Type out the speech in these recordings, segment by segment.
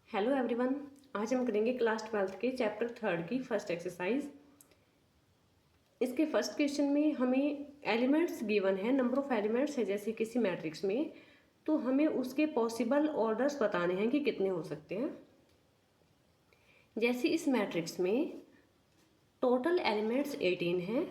Hello everyone. आज हम करेंगे क्लास 12th के चैप्टर 3 की फर्स्ट एक्सरसाइज। इसके फर्स्ट क्वेश्चन में हमें एलिमेंट्स गिवन है, नंबर ऑफ एलिमेंट्स है जैसे किसी मैट्रिक्स में, तो हमें उसके पॉसिबल ऑर्डर्स बताने हैं कि कितने हो सकते हैं। जैसे इस मैट्रिक्स में टोटल एलिमेंट्स 18 हैं,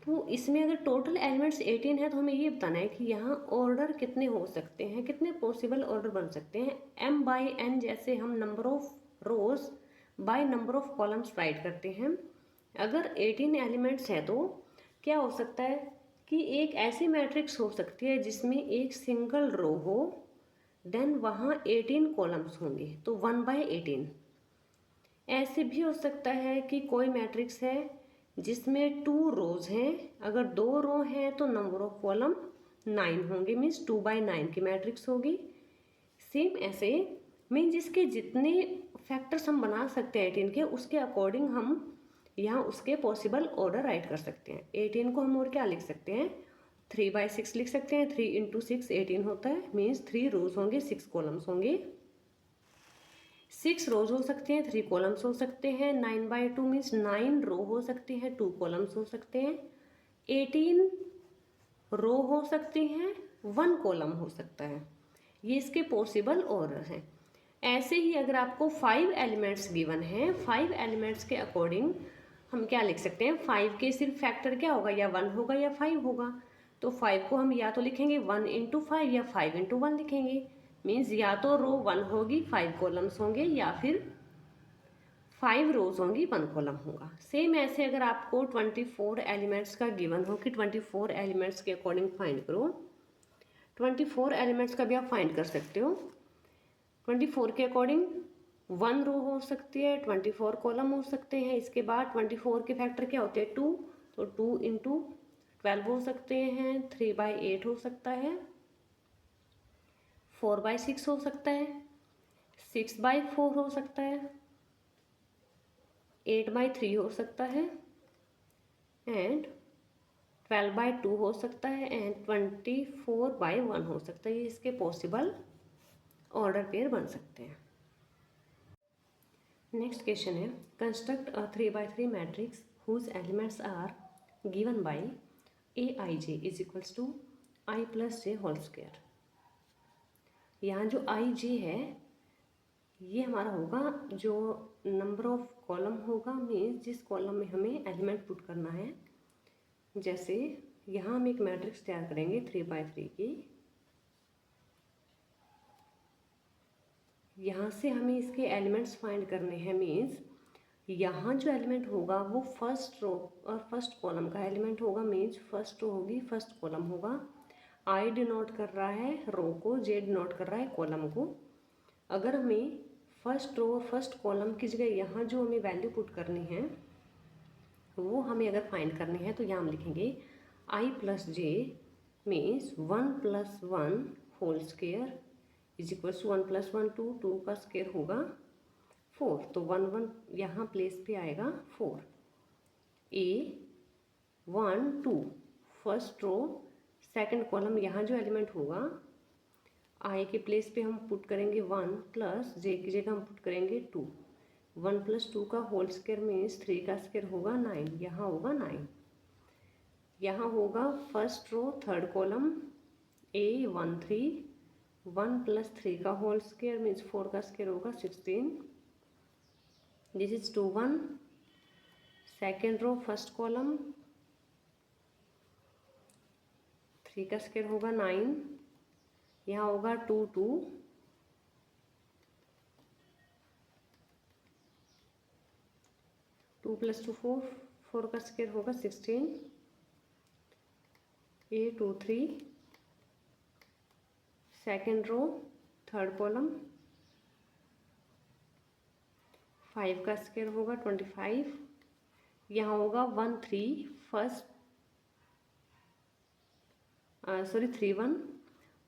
तो इसमें अगर टोटल एलिमेंट्स 18 है तो हमें ये बताना है कि यहाँ ऑर्डर कितने हो सकते हैं, कितने पॉसिबल ऑर्डर बन सकते हैं। m बाई n जैसे हम number of rose by number of columns right करते हैं। अगर 18 एलिमेंट्स है तो क्या हो सकता है कि एक ऐसी मैट्रिक्स हो सकती है जिसमें एक सिंगल रो हो, देन वहाँ 18 कॉलम्स होंगे, तो 1/18। ऐसे भी हो सकता है कि कोई मैट्रिक्स है जिसमें 2 रोज हैं, अगर 2 रो हैं तो नंबर ऑफ कॉलम 9 होंगे, मीन्स 2/9 की मैट्रिक्स होगी। सेम ऐसे मीन जिसके जितने फैक्टर्स हम बना सकते हैं 18 के, उसके अकॉर्डिंग हम यहाँ उसके पॉसिबल ऑर्डर राइट कर सकते हैं। 18 को हम और क्या लिख सकते हैं, 3/6 लिख सकते हैं। 3 × 6 18 होता है, मीन्स 3 रोज होंगे, 6 कॉलम्स होंगे। 6 रोज हो सकते हैं, 3 कॉलम्स हो सकते हैं। 9/2 मीन्स 9 रो हो सकते हैं, 2 कॉलम्स हो सकते हैं। 18 रो हो सकती हैं, 1 कॉलम हो सकता है। ये इसके पॉसिबल ऑर्डर हैं। ऐसे ही अगर आपको 5 एलिमेंट्स गिवन हैं, 5 एलिमेंट्स के अकॉर्डिंग हम क्या लिख सकते हैं, 5 के सिर्फ फैक्टर क्या होगा, या 1 होगा या 5 होगा। तो 5 को हम या तो लिखेंगे 1 × 5 या 5 × 1 लिखेंगे। मीन्स या तो रो 1 होगी, 5 कॉलम्स होंगे, या फिर 5 रोज होंगी, 1 कॉलम होगा। सेम ऐसे अगर आपको 24 एलिमेंट्स का गिवन हो कि 24 एलिमेंट्स के अकॉर्डिंग फाइंड करो, 24 एलिमेंट्स का भी आप फाइंड कर सकते हो। 24 के अकॉर्डिंग 1 रो हो सकती है, 24 कॉलम हो सकते हैं। इसके बाद 24 के फैक्टर क्या होते हैं, 2, तो 2 × 12 हो सकते हैं, 3/8 हो सकता है, 4/6 हो सकता है, 6/4 हो सकता है, 8/3 हो सकता है, एंड 12/2 हो सकता है, एंड 24/1 हो सकता है। ये इसके पॉसिबल ऑर्डर पेयर बन सकते हैं। नेक्स्ट क्वेश्चन है, construct a 3/3 matrix whose elements are given by aij is to i + j whole square. यहाँ जो i j है ये हमारा होगा जो नंबर ऑफ कॉलम होगा, मीन्स जिस कॉलम में हमें एलिमेंट पुट करना है। जैसे यहाँ हम एक मैट्रिक्स तैयार करेंगे 3/3 की। यहाँ से हमें इसके एलिमेंट्स फाइंड करने हैं, मीन्स यहाँ जो एलिमेंट होगा वो फर्स्ट रो और फर्स्ट कॉलम का एलिमेंट होगा, मीन्स फर्स्ट रो होगी, फर्स्ट कॉलम होगा। आई डिनोट कर रहा है रो को, जे डिनोट कर रहा है कॉलम को। अगर हमें फर्स्ट रो और फर्स्ट कॉलम की जगह यहाँ जो हमें वैल्यू पुट करनी है वो हमें अगर फाइंड करनी है, तो यहाँ हम लिखेंगे i + j means 1 + 1 whole square is equal to 1 + 1 2 का स्क्वायर होगा 4। तो 1 1 यहाँ प्लेस पे आएगा 4। a 1 2 first row, second column, यहाँ जो एलिमेंट होगा i के प्लेस पे हम पुट करेंगे 1 + j की जगह हम पुट करेंगे 2। 1 + 2 का होल स्क्वायर मीन्स 3 का स्क्वायर होगा 9, यहाँ होगा 9। यहाँ होगा first row third column a 1 3, 1 + 3 का होल स्क्वायर मीन्स 4 का स्क्वायर होगा 16, this is 2 1। Second row first column 3 का स्क्वायर होगा 9, यहाँ होगा 2 2, 2 + 2 4, 4 का स्क्वायर होगा 16, a 2 3। Second row third column 5 का स्क्वायर होगा 25, यहाँ होगा 1 3 first 3 1।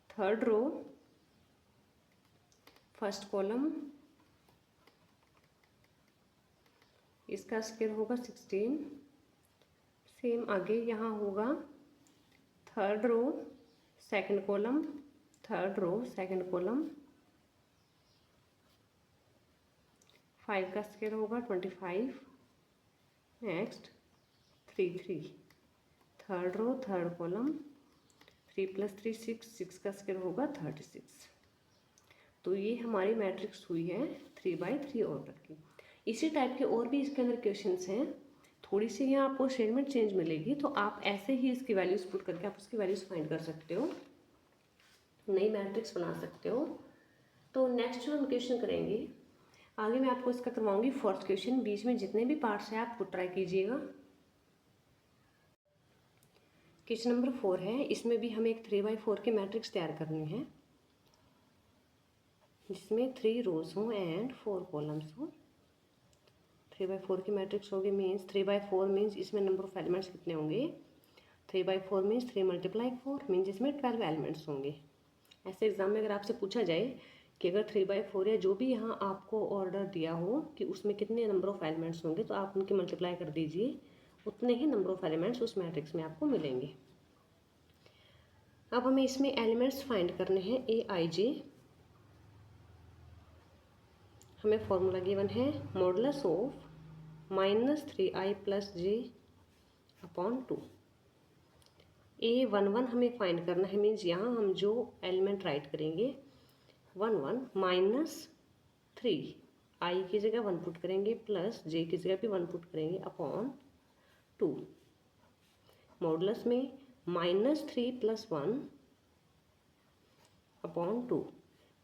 Third row first column इसका स्क्वायर होगा 16। सेम आगे यहाँ होगा third row second column, third row second column 5 का स्क्वायर होगा 25। Next 3 3, third row third column 3 + 3 6, 6 का स्क्वायर होगा 36। तो ये हमारी मैट्रिक्स हुई है 3/3 ऑर्डर की। इसी टाइप के और भी इसके अंदर क्वेश्चंस हैं। थोड़ी सी यहाँ आपको स्टेटमेंट चेंज मिलेगी, तो आप ऐसे ही इसकी वैल्यूज़ पुट करके आप उसकी वैल्यूज़ फाइंड कर सकते हो, नई मैट्रिक्स बना सकते हो। तो नेक्स्ट जो हम क्वेश्चन करेंगे, आगे मैं आपको इसका करवाऊंगी फोर्थ क्वेश्चन। बीच में जितने भी पार्ट्स हैं आपको ट्राई कीजिएगा। क्वेश्चन नंबर 4 है, इसमें भी हमें एक 3/4 की मैट्रिक्स तैयार करनी है, जिसमें 3 रोज हों एंड 4 कॉलम्स हों। 3/4 की मैट्रिक्स होगी मीन्स 3/4 मीन्स इसमें नंबर ऑफ एलिमेंट्स कितने होंगे, 3/4 मीन्स 3 × 4 मीन्स इसमें 12 एलिमेंट्स होंगे। ऐसे एग्जाम में अगर आपसे पूछा जाए कि अगर 3/4 या जो भी यहाँ आपको ऑर्डर दिया हो कि उसमें कितने नंबर ऑफ एलिमेंट्स होंगे, तो आप उनकी मल्टीप्लाई कर दीजिए, उतने ही नंबर ऑफ एलिमेंट्स उस मैट्रिक्स में आपको मिलेंगे। अब हमें इसमें एलिमेंट्स फाइंड करने हैं AIJ। हमें फॉर्मूला गिवन है modulus of -3i + j upon 2। A11 हमें फाइंड करना है, मीन्स यहाँ हम जो एलिमेंट राइट करेंगे 11 -3 i की जगह 1 पुट करेंगे प्लस j की जगह भी 1 पुट करेंगे अपॉन 2। मॉडुलस में -3 + 1 अपॉन 2।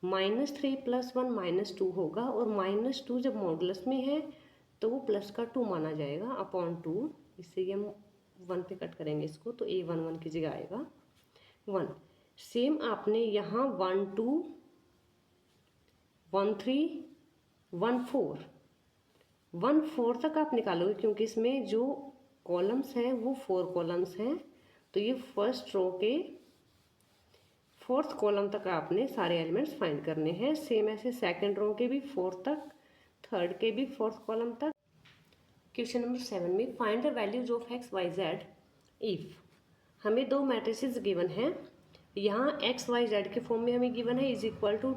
-3 + 1 -2 होगा, और -2 जब मॉडुलस में है तो वो प्लस का 2 माना जाएगा अपॉन 2। इससे ये हम 1 पे कट करेंगे इसको, तो A11 की जगह आएगा 1। सेम आपने यहाँ 1 2 1 3 1 4 1 4 तक आप निकालोगे, क्योंकि इसमें जो कॉलम्स हैं वो 4 कॉलम्स हैं, तो ये फर्स्ट रो के 4th कॉलम तक आपने सारे एलिमेंट्स फाइंड करने हैं। सेम ऐसे सेकंड रो के भी 4 तक, थर्ड के भी 4th कॉलम तक। क्वेश्चन नंबर 7 में find the values of x, y, z if हमें दो मैट्रिसेस गिवन हैं। यहाँ x, y, z के फॉर्म में हमें गिवन है =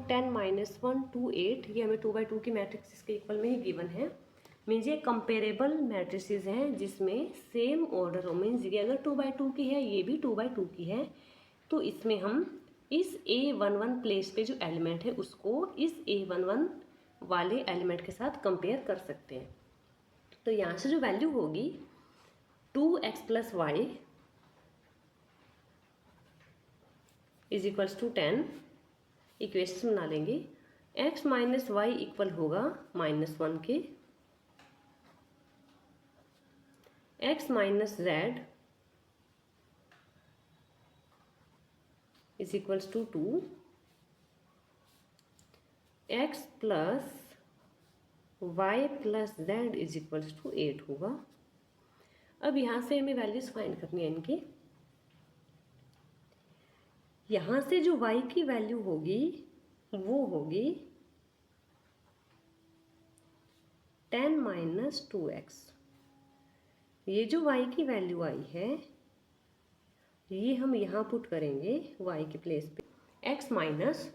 10 - 1 2 8। ये हमें 2/2 की मैट्रिक्स इसके इक्वल में ही गिवन है। मीन्स ये कंपेरेबल मैट्रिसेस हैं जिसमें सेम ऑर्डर हो। मीन्स ये अगर 2/2 की है, ये भी 2/2 की है, तो इसमें हम इस A11 प्लेस पे जो एलिमेंट है उसको इस A11 वाले एलिमेंट के साथ कंपेयर कर सकते हैं। तो यहाँ से जो वैल्यू होगी 2x + y = 10, इक्वेशन बना लेंगे। x - y इक्वल होगा -1 के, x - z = 2, x + y + z = 8 होगा। अब यहाँ से हमें वैल्यूज फाइंड करनी है इनकी। यहाँ से जो y की वैल्यू होगी वो होगी 10 - 2x। ये जो y की वैल्यू आई है ये हम यहाँ पुट करेंगे y के प्लेस पे। x - 10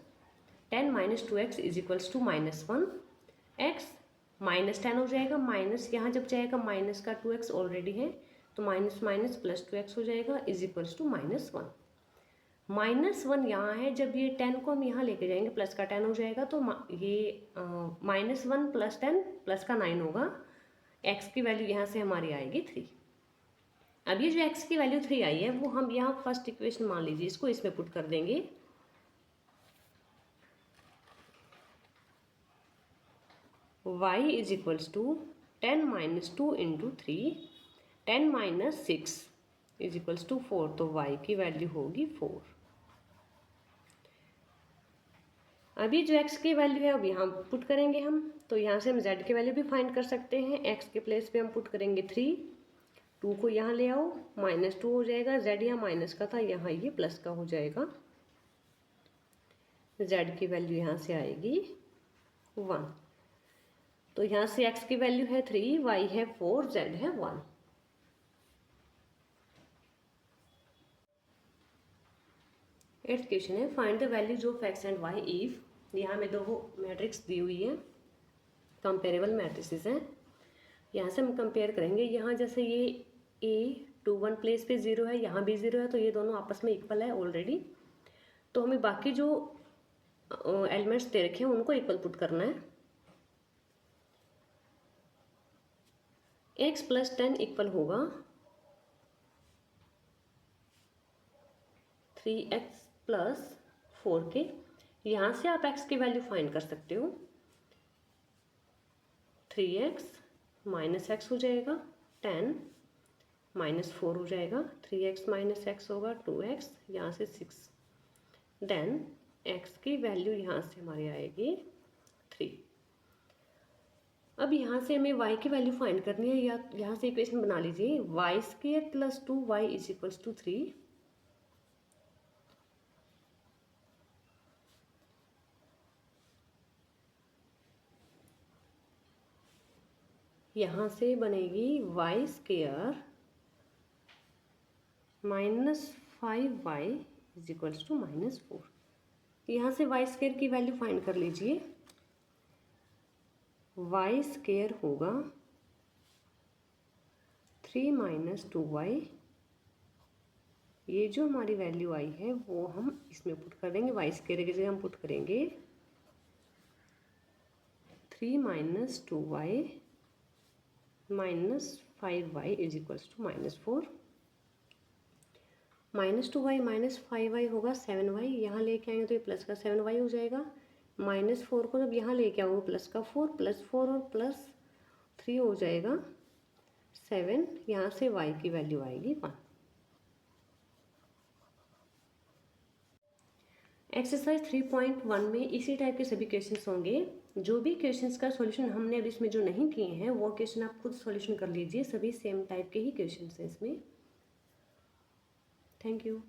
- 2x = -1। x -10 हो जाएगा, माइनस यहाँ जब जाएगा माइनस का 2x ऑलरेडी है, तो माइनस + 2x हो जाएगा = -1 यहाँ है। जब ये 10 को हम यहाँ लेके जाएंगे प्लस का 10 हो जाएगा, तो ये -1 + 10 प्लस का 9 होगा। x की वैल्यू यहाँ से हमारी आएगी 3। अब ये जो x की वैल्यू 3 आई है वो हम यहाँ फर्स्ट इक्वेशन मान लीजिए, इसको इसमें पुट कर देंगे। y = 10 - 2 × 3, 10 - 6 = 4, तो y की वैल्यू होगी 4। अभी जो x की वैल्यू है अब यहाँ पुट करेंगे हम, तो यहाँ से हम z की वैल्यू भी फाइंड कर सकते हैं। x के प्लेस पे हम पुट करेंगे 3, 2 को यहाँ ले आओ, -2 हो जाएगा। z यहाँ माइनस का था, यहाँ ये प्लस का हो जाएगा। z की वैल्यू यहाँ से आएगी 1। तो यहाँ से x की वैल्यू है 3, y है 4, z है 1। एट्थ क्वेश्चन है find the values of x and y if. यहाँ में दो मैट्रिक्स दी हुई है। कंपेरेबल मैट्रिसेस हैं। यहाँ से हम कंपेयर करेंगे, यहाँ जैसे ये A21 प्लेस पे 0 है, यहाँ भी 0 है, तो ये दोनों आपस में इक्वल है ऑलरेडी। तो हमें बाकी जो एलिमेंट्स दे रखे हैं उनको इक्वल पुट करना है। x + 10 इक्वल होगा 3x + 4 के। यहाँ से आप x की वैल्यू फाइंड कर सकते हो। 3x - x हो जाएगा, 10 - 4 हो जाएगा, 3x - x होगा 2x, यहाँ से 6। देन x की वैल्यू यहाँ से हमारी आएगी 3। अब यहाँ से हमें y की वैल्यू फाइंड करनी है, या यहाँ से इक्वेशन बना लीजिए, y² + 2y = 3। यहाँ से बनेगी y² - 5y = -4। यहाँ से y² की वैल्यू फाइंड कर लीजिए। y² होगा 3 - 2y। ये जो हमारी वैल्यू आई है वो हम इसमें पुट कर देंगे, y² की जगह हम पुट करेंगे 3 - 2y - 5y = -4। -2y - 5y होगा 7y, यहाँ लेके आएंगे तो ये प्लस का 7y हो जाएगा। -4 को जब यहाँ लेके आओगे प्लस का 4, +4 और +3 हो जाएगा 7। यहाँ से y की वैल्यू आएगी 1। एक्सरसाइज 3.1 में इसी टाइप के सभी क्वेश्चंस होंगे। जो भी क्वेश्चंस का सॉल्यूशन हमने अभी इसमें जो नहीं किए हैं वो क्वेश्चन आप खुद सॉल्यूशन कर लीजिए, सभी सेम टाइप के ही क्वेश्चंस हैं इसमें। Thank you.